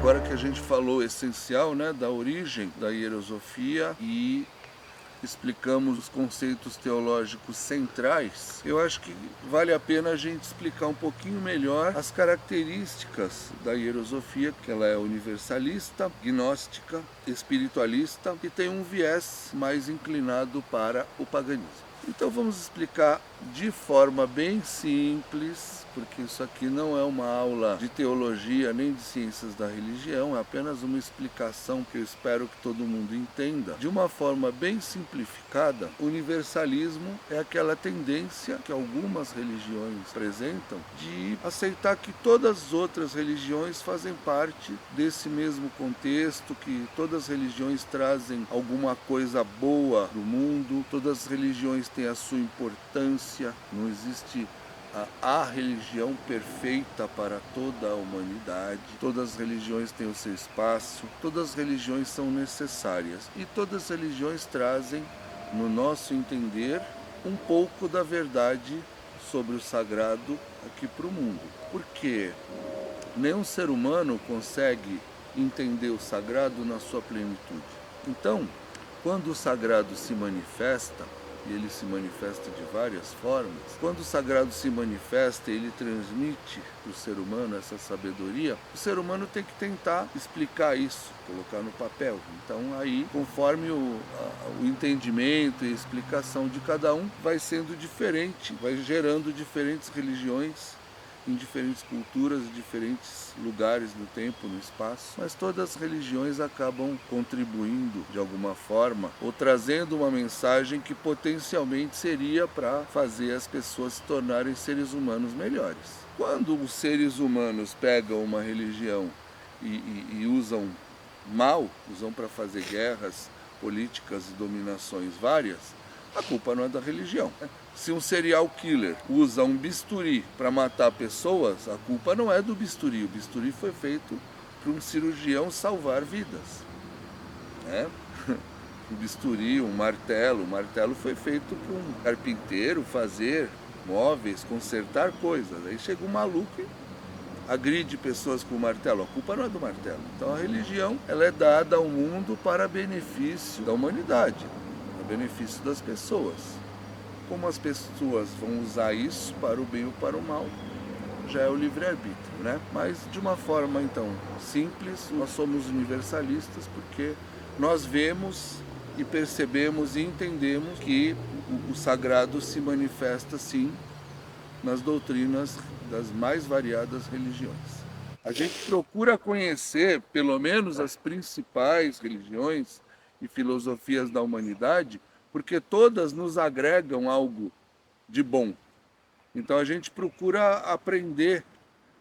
Agora que a gente falou o essencial, né, da origem da hierosofia e explicamos os conceitos teológicos centrais, eu acho que vale a pena a gente explicar um pouquinho melhor as características da hierosofia, que ela é universalista, gnóstica, espiritualista e tem um viés mais inclinado para o paganismo. Então vamos explicar de forma bem simples, porque isso aqui não é uma aula de teologia nem de ciências da religião, é apenas uma explicação que eu espero que todo mundo entenda. De uma forma bem simplificada, o universalismo é aquela tendência que algumas religiões apresentam de aceitar que todas as outras religiões fazem parte desse mesmo contexto, que todas as religiões trazem alguma coisa boa para o mundo, todas as religiões têm a sua importância, não existe a religião perfeita para toda a humanidade, todas as religiões têm o seu espaço, todas as religiões são necessárias e todas as religiões trazem, no nosso entender, um pouco da verdade sobre o sagrado aqui para o mundo. Porque nenhum ser humano consegue entender o sagrado na sua plenitude. Então, quando o sagrado se manifesta, e ele se manifesta de várias formas, quando o sagrado se manifesta e ele transmite para o ser humano essa sabedoria, o ser humano tem que tentar explicar isso, colocar no papel. Então aí, conforme o entendimento e a explicação de cada um, vai sendo diferente, vai gerando diferentes religiões, em diferentes culturas, diferentes lugares no tempo, no espaço, mas todas as religiões acabam contribuindo de alguma forma ou trazendo uma mensagem que potencialmente seria para fazer as pessoas se tornarem seres humanos melhores. Quando os seres humanos pegam uma religião e usam mal, usam para fazer guerras políticas e dominações várias, a culpa não é da religião. Se um serial killer usa um bisturi para matar pessoas, a culpa não é do bisturi. O bisturi foi feito para um cirurgião salvar vidas. Né? Um bisturi, um martelo. O martelo foi feito para um carpinteiro fazer móveis, consertar coisas. Aí chega um maluco e agride pessoas com o martelo. A culpa não é do martelo. Então a religião ela é dada ao mundo para benefício da humanidade, para benefício das pessoas. Como as pessoas vão usar isso para o bem ou para o mal, já é o livre-arbítrio, né? Mas de uma forma, então, simples, nós somos universalistas porque nós vemos e percebemos e entendemos que o sagrado se manifesta, sim, nas doutrinas das mais variadas religiões. A gente procura conhecer, pelo menos, as principais religiões e filosofias da humanidade, porque todas nos agregam algo de bom. Então a gente procura aprender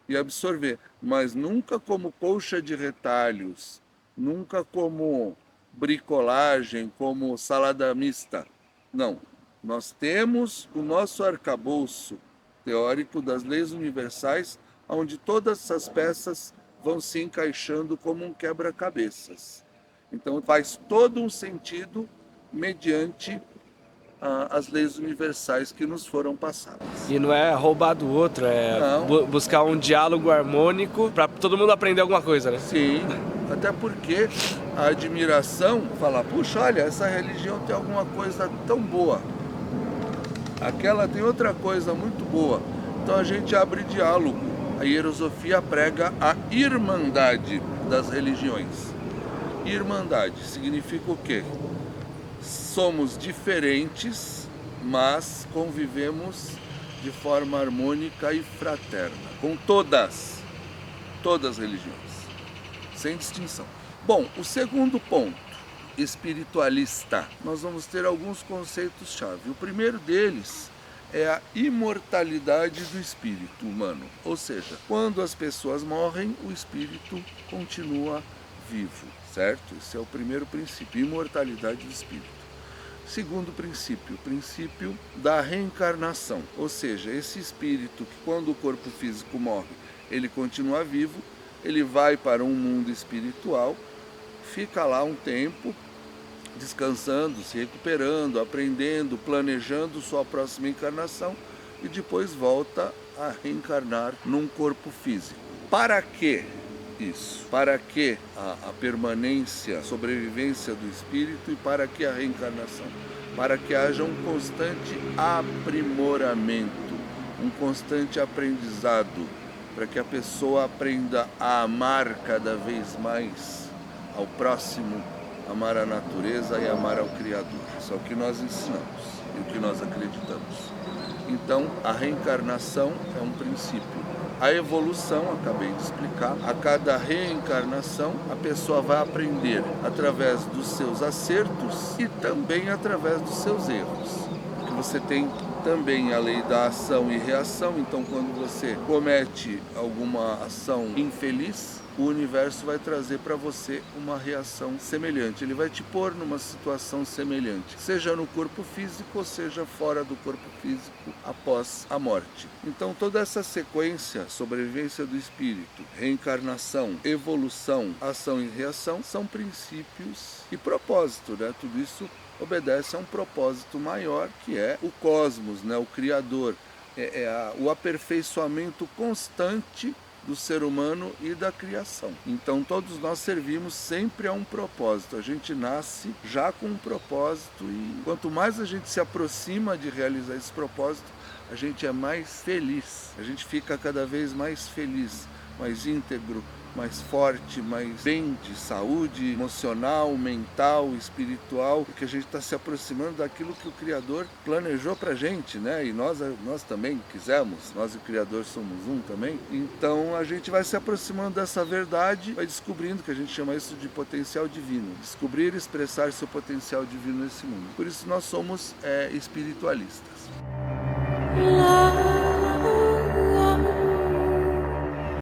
e absorver, mas nunca como colcha de retalhos, nunca como bricolagem, como salada mista. Não, nós temos o nosso arcabouço teórico das leis universais, onde todas essas peças vão se encaixando como um quebra-cabeças. Então faz todo um sentido mediante as leis universais que nos foram passadas. E não é roubar do outro, é buscar um diálogo harmônico para todo mundo aprender alguma coisa, né? Sim, até porque a admiração, falar, puxa, olha, essa religião tem alguma coisa tão boa, aquela tem outra coisa muito boa. Então a gente abre diálogo. A hierosofia prega a irmandade das religiões. Irmandade significa o quê? Somos diferentes, mas convivemos de forma harmônica e fraterna, com todas as religiões, sem distinção. Bom, o segundo ponto, espiritualista, nós vamos ter alguns conceitos-chave. O primeiro deles é a imortalidade do espírito humano, ou seja, quando as pessoas morrem, o espírito continua vivo, certo? Esse é o primeiro princípio, imortalidade do espírito. Segundo princípio, o princípio da reencarnação, ou seja, esse espírito que quando o corpo físico morre, ele continua vivo, ele vai para um mundo espiritual, fica lá um tempo, descansando, se recuperando, aprendendo, planejando sua próxima encarnação e depois volta a reencarnar num corpo físico. Para quê? Isso. Para que a permanência, a sobrevivência do espírito e para que a reencarnação? Para que haja um constante aprimoramento, um constante aprendizado, para que a pessoa aprenda a amar cada vez mais ao próximo, amar a natureza e amar ao Criador. Isso é o que nós ensinamos e o que nós acreditamos. Então, a reencarnação é um princípio. A evolução, acabei de explicar, a cada reencarnação a pessoa vai aprender através dos seus acertos e também através dos seus erros. Porque você tem também a lei da ação e reação, então quando você comete alguma ação infeliz, o universo vai trazer para você uma reação semelhante. Ele vai te pôr numa situação semelhante, seja no corpo físico ou seja fora do corpo físico após a morte. Então toda essa sequência, sobrevivência do espírito, reencarnação, evolução, ação e reação, são princípios e propósito, né? Tudo isso obedece a um propósito maior, que é o cosmos, né? O Criador, o aperfeiçoamento constante do ser humano e da criação. Então todos nós servimos sempre a um propósito. A gente nasce já com um propósito e quanto mais a gente se aproxima de realizar esse propósito, a gente é mais feliz. A gente fica cada vez mais feliz, mais íntegro, mais forte, mais bem de saúde emocional, mental, espiritual, porque a gente está se aproximando daquilo que o Criador planejou para a gente, né? E nós também quisemos, nós e o Criador somos um também. Então a gente vai se aproximando dessa verdade, vai descobrindo, que a gente chama isso de potencial divino, descobrir e expressar seu potencial divino nesse mundo. Por isso nós somos espiritualistas.